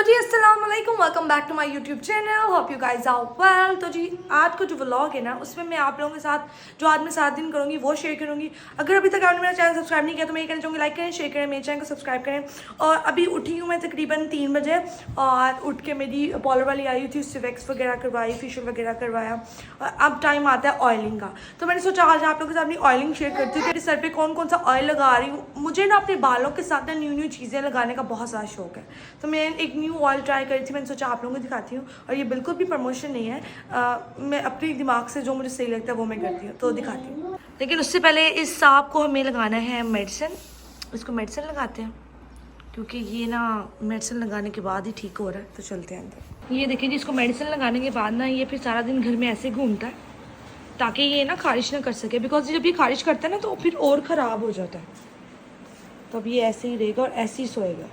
तो जी अस्सलाम वालेकुम, welcome back to my YouTube channel. Hope you guys are well. तो जी आज का जो व्लॉग है ना, उसमें मैं आप लोगों के साथ जो आज मैं 7 दिन करूँगी वो शेयर करूँगी। अगर अभी तक आपने मेरा चैनल सब्सक्राइब नहीं किया तो मैं ये कहना चाहूँगी लाइक करें, शेयर करें, मेरे चैनल को सब्सक्राइब करें। और अभी उठी हूँ मैं तकरीबन 3 बजे और उठ के मेरी पॉलर वाली आई थी, उससे वैक्स वगैरह करवाई, फेशियल वगैरह करवाया और अब टाइम आता है ऑयलिंग का। तो मैंने सोचा आज आप लोगों के साथ अपनी ऑयलिंग शेयर करती हूँ कि सर पे कौन कौन सा ऑयल लगा रही हूँ। मुझे ना अपने बालों के साथ ना न्यू चीज़ें लगाने का बहुत ज़्यादा शौक है, तो मैं एक न्यू ऑयल ट्राई करी थी। मैंने सोचा आप लोगों को दिखाती हूँ और ये बिल्कुल भी प्रमोशन नहीं है, मैं अपने दिमाग से जो मुझे सही लगता है वो मैं करती हूँ, तो दिखाती हूँ। लेकिन उससे पहले इस सांप को हमें लगाना है मेडिसिन। इसको मेडिसिन लगाते हैं क्योंकि ये ना मेडिसिन लगाने के बाद ही ठीक हो रहा है। तो चलते हैं अंदर। ये देखिए जी, इसको मेडिसिन लगाने के बाद ना ये फिर सारा दिन घर में ऐसे घूमता है ताकि ये ना खारिश ना कर सके, बिकॉज जब ये खारिश करता है ना तो फिर और ख़राब हो जाता है। तो अब ये ऐसे ही रहेगा और ऐसे ही सोएगा।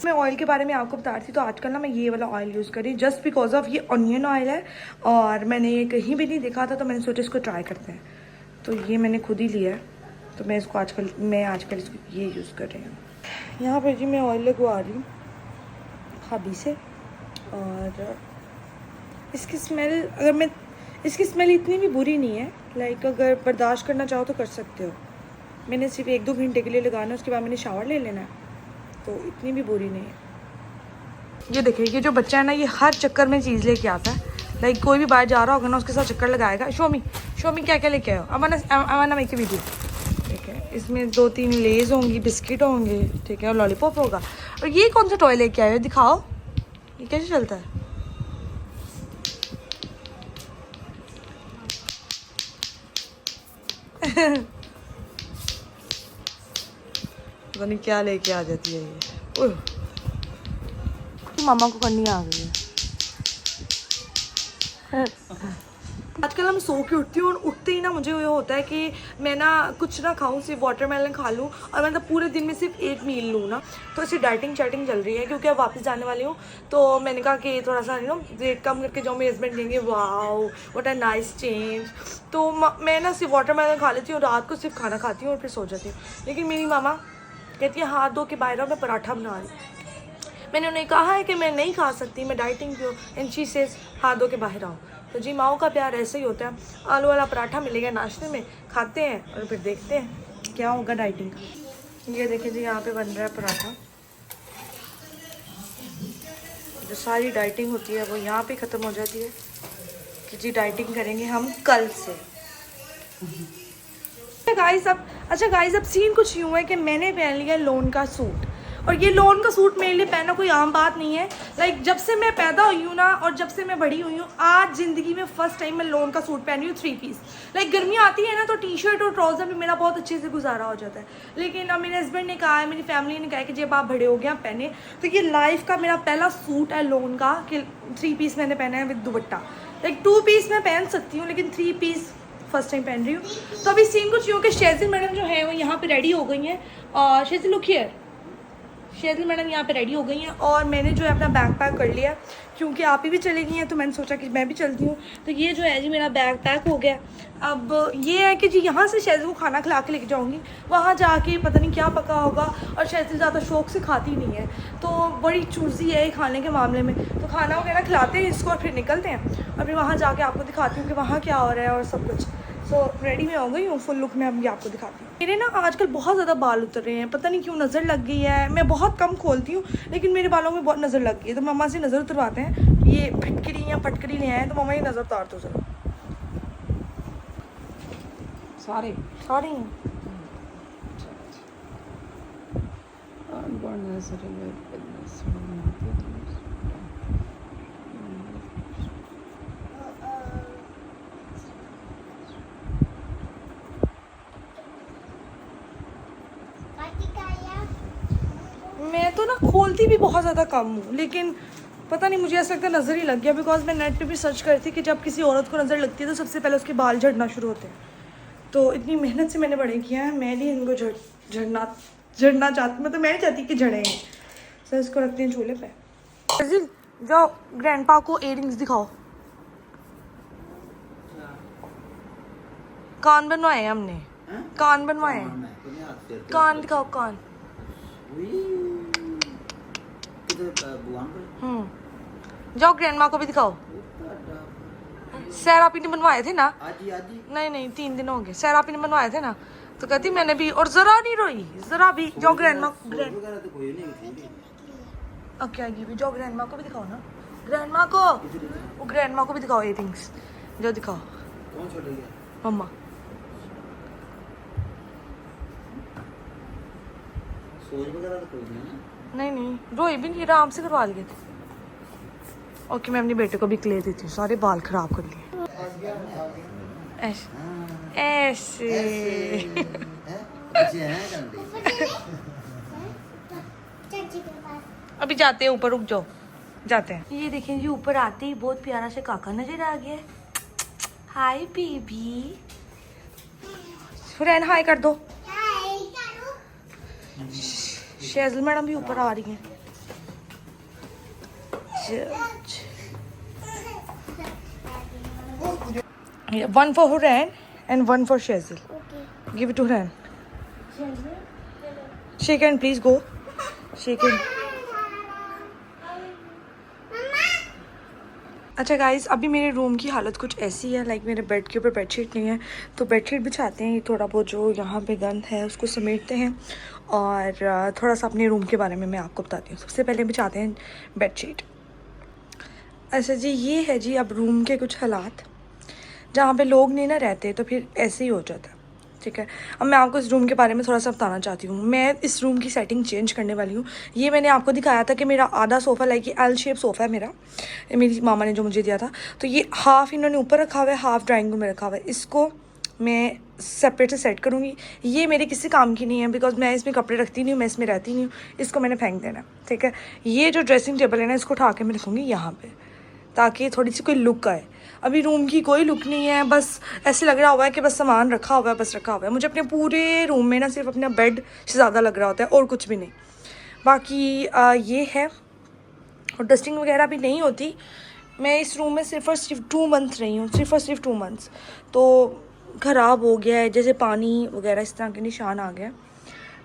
मैं ऑयल के बारे में आपको बता रही थी, तो आजकल ना मैं ये वाला ऑयल यूज़ कर रही हूँ जस्ट बिकॉज ऑफ ये ऑनियन ऑयल है और मैंने ये कहीं भी नहीं देखा था, तो मैंने सोचा इसको ट्राई करते हैं। तो ये मैंने खुद ही लिया है, तो मैं इसको आजकल इसको ये यूज़ कर रही हूँ। यहाँ पर जी मैं ऑयल लगवा रही हूँ खाबी से। और इसकी स्मेल इतनी भी बुरी नहीं है, लाइक अगर बर्दाश्त करना चाहो तो कर सकते हो। मैंने सिर्फ 1-2 घंटे के लिए लगाना है, उसके बाद मैंने शावर ले लेना है, तो इतनी भी बुरी नहीं है। ये देखिए, ये जो बच्चा है ना, ये हर चक्कर में चीज़ लेके आता है। लाइक कोई भी बाहर जा रहा होगा ना, उसके साथ चक्कर लगाएगा। शोमी क्या क्या लेके आयो, अमाना मेक वीडियो। ठीक है, इसमें 2-3 लेज़ होंगी, बिस्किट होंगे, ठीक है, और लॉलीपॉप होगा। और ये कौन सा टॉय लेके आए हो, दिखाओ ये कैसे चलता है। पता नहीं क्या लेके आ जाती है ये। मामा को करनी आ गई है। आजकल हम सो के उठती हूँ और उठते ही ना मुझे ये होता है कि मैं ना कुछ ना खाऊं, सिर्फ वाटरमेलन खा लूँ और मतलब पूरे दिन में सिर्फ एक मील लूँ ना। तो ऐसी डाइटिंग चल रही है क्योंकि अब वापस जाने वाली हूँ, तो मैंने कहा कि थोड़ा सा वेट कम करके जाऊँ। मेरे हस्बैंड कहेंगे wow what a nice change. तो मैं ना सिर्फ वाटरमेलन खा लेती हूँ, रात को सिर्फ खाना खाती हूँ और फिर सो जाती हूँ। लेकिन मेरी मामा कहती है हाथ धो के बाहर आओ, मैं पराठा बना रही हूँ। मैंने उन्हें कहा है कि मैं नहीं खा सकती, मैं डाइटिंग पे हूँ, एंड शी सेज हाथ धो के बाहर आओ। तो जी माओ का प्यार ऐसे ही होता है। आलू वाला पराठा मिलेगा नाश्ते में, खाते हैं और फिर देखते हैं क्या होगा डाइटिंग का। ये देखिए जी, यहाँ पे बन रहा है पराठा। जो सारी डाइटिंग होती है वो यहाँ पे ख़त्म हो जाती है कि जी डाइटिंग करेंगे हम कल से। अच्छा गाइस, अब सीन कुछ यूँ है कि मैंने पहन लिया लोन का सूट, और ये लोन का सूट मेरे लिए पहनना कोई आम बात नहीं है। लाइक जब से मैं पैदा हुई हूँ ना और जब से मैं बड़ी हुई हूँ, आज ज़िंदगी में फ़र्स्ट टाइम मैं लोन का सूट पहन रही हूँ 3 पीस। लाइक गर्मियाँ आती है ना तो टी शर्ट और ट्राउज़र में मेरा बहुत अच्छे से गुजारा हो जाता है। लेकिन अब मेरे हस्बैंड ने कहा है, मेरी फैमिली ने कहा है कि जब आप बड़े हो गए आप पहने, तो ये लाइफ का मेरा पहला सूट है लोन का कि 3 पीस मैंने पहना है विद दुपट्टा। लाइक 2 पीस मैं पहन सकती हूँ लेकिन 3 पीस फर्स्ट टाइम पहन रही हूँ। तो अभी सीन कुछ यूँ कि शेजिल मैडम जो है वो यहाँ पे रेडी हो गई हैं। और शेजिल लुक हियर, शेजिल मैडम यहाँ पे रेडी हो गई हैं और मैंने जो है अपना बैग पैक कर लिया क्योंकि आप ही भी चली गई हैं, तो मैंने सोचा कि मैं भी चलती हूँ। तो ये जो है जी मेरा बैग पैक हो गया। अब ये है कि जी यहाँ से शेजिल को खाना खिला के लेके जाऊँगी, वहाँ जाके पता नहीं क्या पका होगा। और शेजिल ज़्यादा शौक से खाती नहीं है, तो बड़ी चूज़ी है खाने के मामले में। तो खाना वगैरह खिलाते हैं इसको और फिर निकलते हैं, और फिर वहाँ जाके आपको दिखाती हूँ कि वहाँ क्या हो रहा है और सब कुछ। सो रेडी मैं हो गई हूँ फुल लुक में, अब ये आपको दिखाती हूँ। मेरे ना आजकल बहुत ज़्यादा बाल उतर रहे हैं, पता नहीं क्यों नज़र लग गई है। मैं बहुत कम खोलती हूँ लेकिन मेरे बालों में बहुत नज़र लग गई है, तो मम्मा से नज़र उतरवाते हैं। ये फटकरी या पटकरी ले आए, तो मम्मा ये नज़र उतार दो ज़रा। सारे हैं। मैं तो ना खोलती भी बहुत ज़्यादा कम हूँ, लेकिन पता नहीं मुझे ऐसा लगता है नज़र ही लग गया, बिकॉज मैं नेट पे भी सर्च कर रही थी कि जब किसी औरत को नज़र लगती है तो सबसे पहले उसके बाल झड़ना शुरू होते हैं। तो इतनी मेहनत से मैंने बड़े किया है, मैं नहीं इनको झड़ना चाहती, मतलब मैं नहीं चाहती कि झड़े हैं। सर इसको रखते हैं चूल्हे पे। जाओ ग्रैंडपा को इयररिंग्स दिखाओ। कान बनवाए हमने, कान बनवाए, कान दिखाओ कान। जाओ ग्रैंड माँ को भी दिखाओ। सैर आपी ने बनवाए थे ना? नहीं नहीं 3 दिन हो गए। सैर आपी ने बनवाए थे ना, तो कहती मैंने भी, और जरा नहीं रोई जरा भी। जाओ ग्रैंड माँ ओके आएगी भी। जाओ ग्रैंड माँ को भी दिखाओ ना, ग्रैंड माँ को, वो ग्रैंड माँ को भी दिखाओ इयररिंग्स। जो दिखाओ। कौन छोड़ गया? मम्मा। सोच वगैरह तो कोई नहीं। नहीं नहीं रोई भी नहीं, आराम से करवा लिए थे। ओके मैं अपने बेटे को भी क्ले देती हूँ, सारे बाल खराब कर लिए ऐसे ऐसे। अभी जाते हैं ऊपर, रुक जाओ जाते हैं। ये देखें जी ऊपर आते ही बहुत प्यारा से काका नजर आ गया। हाय बेबी, फ्रेंड हाय कर दो। शेजल मैडम भी ऊपर आ रही हैं। One for Huran and one for Shazil. Okay. Give it to Huran. Shake hand, please go. Shake hand. अच्छा गाइस, अभी मेरे रूम की हालत कुछ ऐसी है, लाइक मेरे बेड के ऊपर बेडशीट नहीं है, तो बेडशीट बिछाते हैं। ये थोड़ा बहुत जो यहाँ पे गंद है उसको समेटते हैं, और थोड़ा सा अपने रूम के बारे में मैं आपको बताती हूँ। सबसे पहले बिछाते हैं बेडशीट। अच्छा जी, ये है जी अब रूम के कुछ हालात। जहाँ पे लोग नहीं ना रहते तो फिर ऐसे ही हो जाता है, ठीक है। अब मैं आपको इस रूम के बारे में थोड़ा सा बताना चाहती हूँ। मैं इस रूम की सेटिंग चेंज करने वाली हूँ। ये मैंने आपको दिखाया था कि मेरा आधा सोफ़ा, लाइक ये एल शेप सोफ़ा है मेरा, मेरी मामा ने जो मुझे दिया था। तो ये हाफ़ इन्होंने ऊपर रखा हुआ है, हाफ़ ड्राइंग रूम में रखा हुआ है। इसको मैं सेपरेट से सेट करूँगी। ये मेरे किसी काम की नहीं है, बिकॉज मैं इसमें कपड़े रखती नहीं हूँ, मैं इसमें रहती नहीं हूँ। इसको मैंने फेंक देना, ठीक है। ये जो ड्रेसिंग टेबल है ना, इसको उठा के मैं रखूँगी यहाँ पर, ताकि थोड़ी सी कोई लुक आए। अभी रूम की कोई लुक नहीं है, बस ऐसे लग रहा हुआ है कि बस सामान रखा हुआ है, बस रखा हुआ है। मुझे अपने पूरे रूम में ना सिर्फ अपना बेड से ज़्यादा लग रहा होता है और कुछ भी नहीं। बाकी ये है, और डस्टिंग वगैरह भी नहीं होती। मैं इस रूम में सिर्फ और सिर्फ 2 मंथ रही हूँ, सिर्फ और सिर्फ 2 मंथ्स, तो ख़राब हो गया है, जैसे पानी वगैरह इस तरह के निशान आ गए।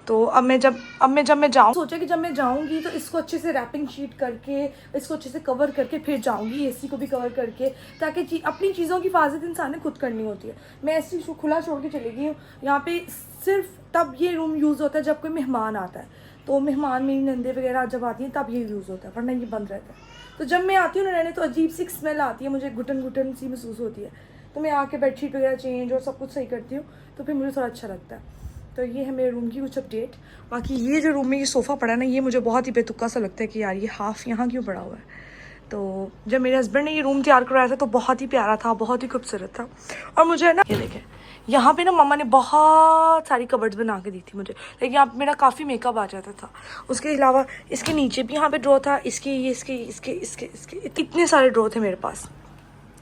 तो अब मैं जब मैं जाऊँ, सोचा कि जब मैं जाऊँगी तो इसको अच्छे से रैपिंग शीट करके, इसको अच्छे से कवर करके फिर जाऊँगी, एसी को भी कवर करके, ताकि अपनी चीज़ों की हिफाजत इंसान ने खुद करनी होती है। मैं एसी खुला छोड़ के चली गई हूँ। यहाँ पे सिर्फ तब ये रूम यूज़ होता है जब कोई मेहमान आता है, तो मेहमान मेरी नंदे वगैरह जब आती हैं तब ये यूज़ होता है, वरना ये बंद रहता है। तो जब मैं आती हूँ ना रहने, तो अजीब सी स्मेल आती है, मुझे घुटन घुटन सी महसूस होती है। तो मैं आके बेडशीट वगैरह चेंज और सब कुछ सही करती हूँ, तो फिर मुझे थोड़ा अच्छा लगता है। तो ये है मेरे रूम की कुछ अपडेट। बाकी ये जो रूम में ये सोफ़ा पड़ा है ना, ये मुझे बहुत ही बेतुक्का सा लगता है कि यार ये हाफ़ यहाँ क्यों पड़ा हुआ है। तो जब मेरे हस्बैंड ने ये रूम तैयार करवाया था तो बहुत ही प्यारा था, बहुत ही खूबसूरत था। और मुझे ना ये देखें, यहाँ पे ना मम्मा ने बहुत सारी कबर्ड्स बना के दी थी मुझे, लेकिन यहाँ पे मेरा काफ़ी मेकअप आ जाता था। उसके अलावा इसके नीचे भी यहाँ पे ड्रॉ था, इसके इतने सारे ड्रॉ थे मेरे पास।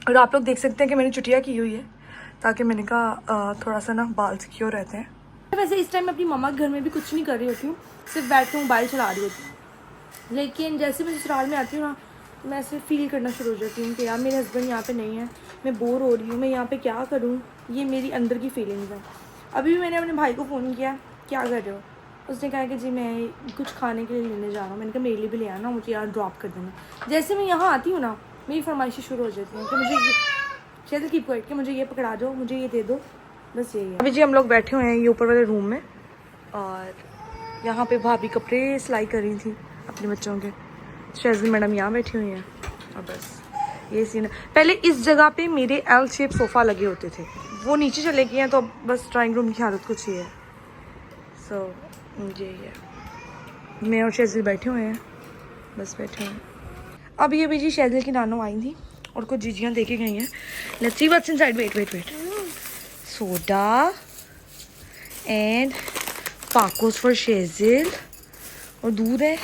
और आप लोग देख सकते हैं कि मैंने चुटिया की हुई है, ताकि मैंने कहा थोड़ा सा ना बाल सिक्योर रहते हैं। वैसे इस टाइम मैं अपनी मम्मा के घर में भी कुछ नहीं कर रही होती हूँ, सिर्फ बैठ के मोबाइल चला रही होती हूँ। लेकिन जैसे मैं ससुराल में आती हूँ ना, तो मैं ऐसे फील करना शुरू हो जाती हूँ कि यार मेरे हस्बैंड यहाँ पे नहीं है, मैं बोर हो रही हूँ, मैं यहाँ पे क्या करूँ। ये मेरी अंदर की फीलिंग्स है। अभी भी मैंने अपने भाई को फ़ोन किया, क्या कर रहे हो? उसने कहा कि जी मैं कुछ खाने के लिए लेने जा रहा हूँ। मैंने कहा मेरे लिए भी ले आना, मुझे यार ड्रॉप कर देना। जैसे मैं यहाँ आती हूँ ना, मेरी फरमाइशें शुरू हो जाती हैं कि मुझे शायद कीप कर के मुझे ये पकड़ा दो, मुझे ये दे दो, बस यही है। अभी जी हम लोग बैठे हुए हैं ये ऊपर वाले रूम में, और यहाँ पे भाभी कपड़े सिलाई कर रही थी अपने बच्चों के। शहज़ल मैडम यहाँ बैठी हुई हैं, और बस ये सीन। पहले इस जगह पे मेरे एल शेप सोफ़ा लगे होते थे, वो नीचे चले गए हैं, तो अब बस ड्राइंग रूम की हालत कुछ ही है। सो यही है, मैं और शहज़ल बैठे हुए हैं, बस बैठे हुए हैं। अब ये भी जी शहज़ल की नानो आई थी और कुछ जीजियाँ देके गई हैं। Let's see what's inside. Wait soda and पाकोस फॉर शेज़ल, और दूध है,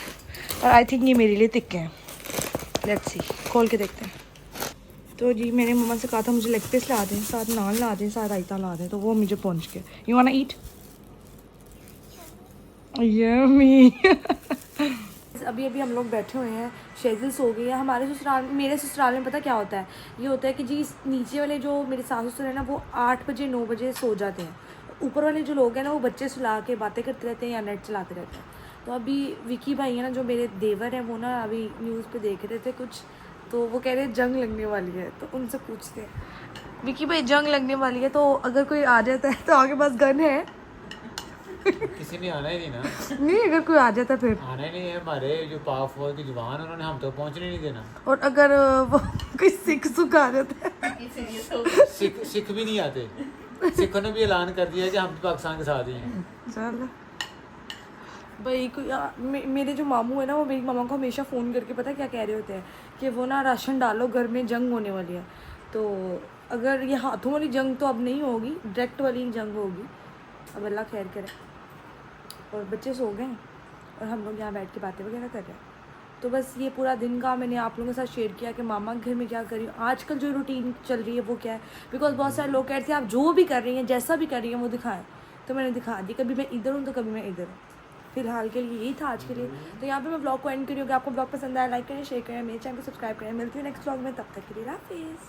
और आई थिंक ये मेरे लिए तिक्के हैं। लेट्स सी, खोल के देखते हैं। तो जी मैंने मम्मा से कहा था मुझे लेग पीस ला दें, साथ नान ला दें, साथ रायता ला दें, तो वो मुझे पहुंच गया। You want eat? यम्मी। अभी हम लोग बैठे हुए हैं, शेज़ल सो गई है। हमारे ससुराल, मेरे ससुराल में पता क्या होता है, ये होता है कि जी नीचे वाले जो मेरे सास ससुर है ना, वो 8 बजे 9 बजे सो जाते हैं। ऊपर वाले जो लोग हैं ना, वो बच्चे सुला के बातें करते रहते हैं या नेट चलाते रहते हैं। तो अभी विकी भाई है ना, जो मेरे देवर हैं, वो ना अभी न्यूज़ पे देख रहे थे कुछ, तो वो कह रहे हैं जंग लगने वाली है, तो उनसे पूछते हैं विकी भाई जंग लगने वाली है तो अगर कोई आ जाता है तो आपके पास गन है? किसी ने आना ही नहीं ना। नहीं, अगर कोई आ जाता फिर? आना ही नहीं है, हमारे जो पाक फौज के जवान उन्होंने हम तो पहुंचने नहीं देना। और अगर वो कोई सिख सुख आ जाता है? सिख भी नहीं आते। सिखों ने भी ऐलान कर दिया कि हम तो पाकिस्तान के साथ ही हैं। चलो भाई मेरे जो मामू है ना, वो मेरी मामा को हमेशा फ़ोन करके पता क्या कह रहे होते हैं कि वो ना राशन डालो, घर में जंग होने वाली है। तो अगर ये हाथों वाली जंग तो अब नहीं होगी, डायरेक्ट वाली जंग होगी। अब अल्लाह खैर करे। और बच्चे सो गए हैं और हम लोग यहाँ बैठ के बातें वगैरह कर रहे हैं। तो बस ये पूरा दिन का मैंने आप लोगों के साथ शेयर किया कि मामा के घर में क्या कर रही हूँ, आजकल जो रूटीन चल रही है वो क्या है। बिकॉज बहुत सारे लोग कहते हैं आप जो भी कर रही हैं, जैसा भी कर रही हैं वो दिखाएं, तो मैंने दिखा दी। कभी मैं इधर हूँ तो कभी मैं इधर हूँ। फिलहाल के लिए यही था आज के लिए। तो यहाँ पे मैं ब्लॉग को एंड करी हूँ। आपको ब्लॉग पसंद आया लाइक करें, शेयर करें, मेरे चैनल को सब्सक्राइब करें। मिलती हूँ नेक्स्ट ब्लॉग में, तब तक के लिए हाफिज़।